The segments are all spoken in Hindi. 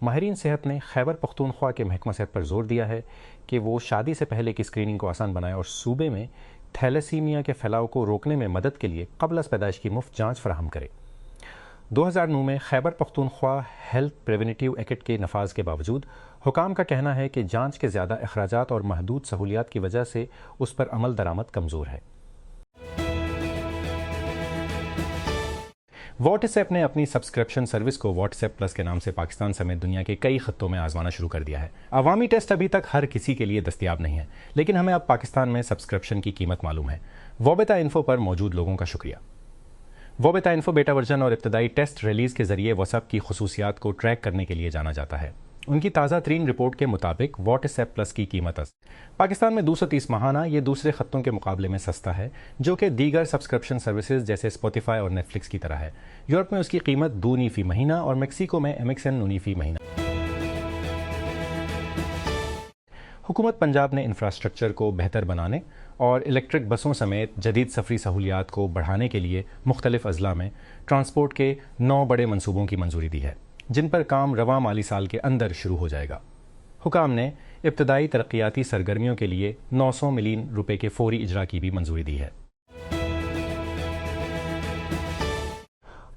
माहिरीन सेहत ने खैबर पख्तूनख्वा के महकमा सेहत पर जोर दिया है कि वो शादी से पहले की स्क्रीनिंग को आसान बनाए और सूबे में थैलेसीमिया के फैलाव को रोकने में मदद के लिए क़ब्ल अज़ पैदाइश की मुफ्त जाँच फराहम करे। 2009 में Khyber Pakhtunkhwa health preventive act के नफाज के बावजूद हुकाम का कहना है कि जाँच के ज़्यादा अखराजात और महदूद सहूलियात की वजह से उस पर अमल दरामद कमज़ोर है। व्हाट्सएप ने अपनी सब्सक्रिप्शन सर्विस को व्हाट्सएप प्लस के नाम से पाकिस्तान समेत दुनिया के कई खत्तों में आजमाना शुरू कर दिया है। अवामी टेस्ट अभी तक हर किसी के लिए दस्तयाब नहीं है, लेकिन हमें अब पाकिस्तान में सब्सक्रिप्शन की कीमत मालूम है। वोबेता इन्फो पर मौजूद लोगों का शुक्रिया। वोबेता इन्फो बेटा वर्जन और इब्तदाई टेस्ट रिलीज़ के जरिए व्हाट्सएप की खुसूसियात को ट्रैक करने के लिए जाना जाता है। उनकी ताज़ा तरीन रिपोर्ट के मुताबिक व्हाट्सएप प्लस की कीमत पाकिस्तान में 230 माहाना ये दूसरे खत्तों के मुकाबले में सस्ता है, जो कि दीगर सब्सक्रिप्शन सर्विसेज जैसे स्पॉटिफाई और नेटफ्लिक्स की तरह है। यूरोप में उसकी कीमत 2 फ़ी महीना और मेक्सिको में MXN 9 फ़ी महीना। हुकूमत पंजाब ने इंफ्रास्ट्रक्चर को बेहतर बनाने और इलेक्ट्रिक बसों समेत जदीद सफरी सहूलियात को बढ़ाने के लिए मुख्तलिफ अजला में ट्रांसपोर्ट के 9 बड़े मनसूबों की मंजूरी दी है, जिन पर काम रवा माली साल के अंदर शुरू हो जाएगा। हुकाम ने इब्तदाई तरक्याती सरगर्मियों के लिए 900 मिलियन रुपए के फौरी इजरा की भी मंजूरी दी है।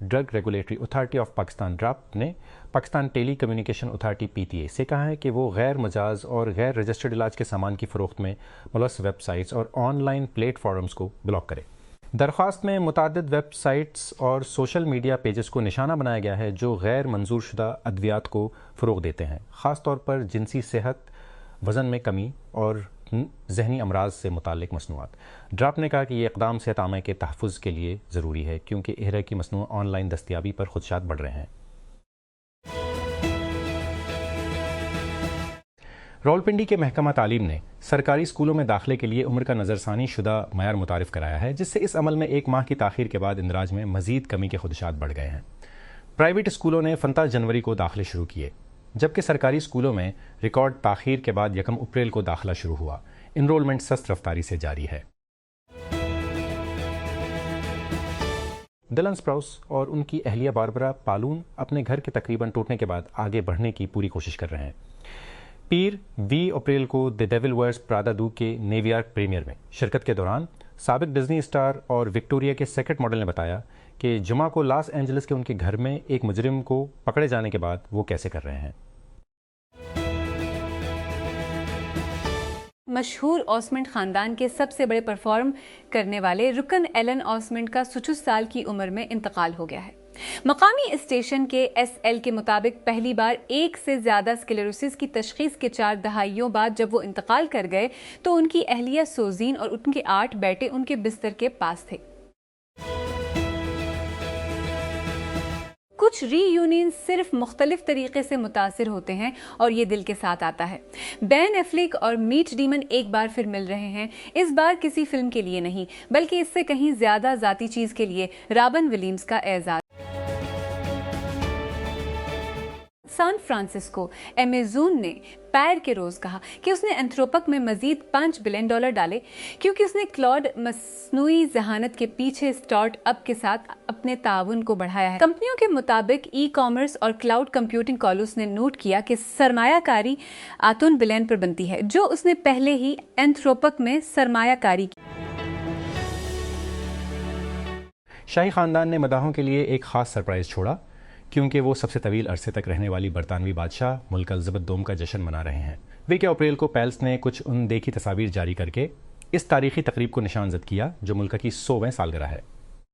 Drug regulatory authority of Pakistan draft ने Pakistan telecommunication authority PTA से कहा है कि वो गैर मजाज और गैर रजिस्टर्ड इलाज के सामान की फ़रोख्त में मुलव्वस वेबसाइट्स और ऑनलाइन प्लेटफॉर्म्स को ब्लॉक करे। दरख्वास्त में मुतादिद वेबसाइट्स और सोशल मीडिया पेजेस को निशाना बनाया गया है जो गैर मंजूर शुदा अद्वियात को फ़रोग़ देते हैं, ख़ास तौर पर जिनसी सेहत, वज़न में कमी और जहनी अमराज से मुताल्लिक़ मसनूआत। ड्राफ्ट ने कहा कि ये इक़दाम सेहत आमा के तहफ़्फ़ुज़ के लिए ज़रूरी है, क्योंकि एहरा की मसनू ऑनलाइन दस्तयाबी पर खुदशात बढ़ रहे हैं। रावलपिंडी के महकमा तालीम ने सरकारी स्कूलों में दाखिले के लिए उम्र का नज़रसानी शुदा मयार मुतारिफ कराया है, जिससे इस अमल में 1 माह की ताख़ीर के बाद इंदराज में मज़ीद कमी के खुदशात बढ़ गए हैं। प्राइवेट स्कूलों ने 15 जनवरी को दाखिले शुरू किए, जबकि सरकारी स्कूलों में रिकॉर्ड ताख़ीर के बाद 1 अप्रैल को दाखिला शुरू हुआ। इनरोलमेंट सस्त रफ्तारी से जारी है। डिलन स्प्राउस और उनकी अहलिया बारबरा पालून अपने घर के तकरीबन टूटने के बाद आगे बढ़ने की पूरी कोशिश कर रहे हैं। पीर 20 अप्रैल को द डेविल वेयर्स प्रादा दू के न्यूयॉर्क प्रीमियर में शिरकत के दौरान साबिक डिज्नी स्टार और विक्टोरिया के सेकेंड मॉडल ने बताया कि जुमा को लॉस एंजलिस के उनके घर में एक मुजरिम को पकड़े जाने के बाद वो कैसे कर रहे हैं। मशहूर ऑसमेंट ख़ानदान के सबसे बड़े परफॉर्म करने वाले रुकन एलन ऑसमेंट का 66 साल की उम्र में इंतकाल हो गया है। मकामी स्टेशन के SL के मुताबिक पहली बार एक से ज़्यादा स्क्लेरोसिस की तशखीस के 4 दहाइयों बाद जब वो इंतकाल कर गए तो उनकी अहलिया सोजीन और उनके 8 बेटे उनके बिस्तर के पास थे। कुछ रीयूनियन सिर्फ मुख्तलिफ तरीके से मुतासिर होते हैं और ये दिल के साथ आता है। बेन एफ्लिक और मीट डीमन एक बार फिर मिल रहे हैं, इस बार किसी फिल्म के लिए नहीं बल्कि इससे कहीं ज्यादा जाती चीज के लिए, रॉबिन विलियम्स का एजाज। सैन फ्रांसिस्को अमेज़न ने पैर के रोज कहा कि उसने एंथ्रोपक में मजीद $5 बिलियन डाले क्योंकि उसने क्लाउड मसनूई जहानत के पीछे स्टार्टअप के साथ अपने ताउन को बढ़ाया है। कंपनियों के मुताबिक ई-कॉमर्स और क्लाउड कंप्यूटिंग कॉलर्स ने नोट किया कि सरमायाकारी $8 बिलियन पर बनती है, जो उसने पहले ही एंथ्रोपक में सरमायाकारी की। शाही खानदान ने मदाहों के लिए एक खास सरप्राइज छोड़ा, क्योंकि वो सबसे तवील अरसे तक रहने वाली बरतानवी बादशाह मुल्क एलिज़ाबेथ दोम का जश्न मना रहे हैं। 20 अप्रैल को पैलेस ने कुछ अनदेखी तस्वीर जारी करके इस तारीखी तकरीब को निशानजद किया, जो मुल्क की 100वें सालगिरह है।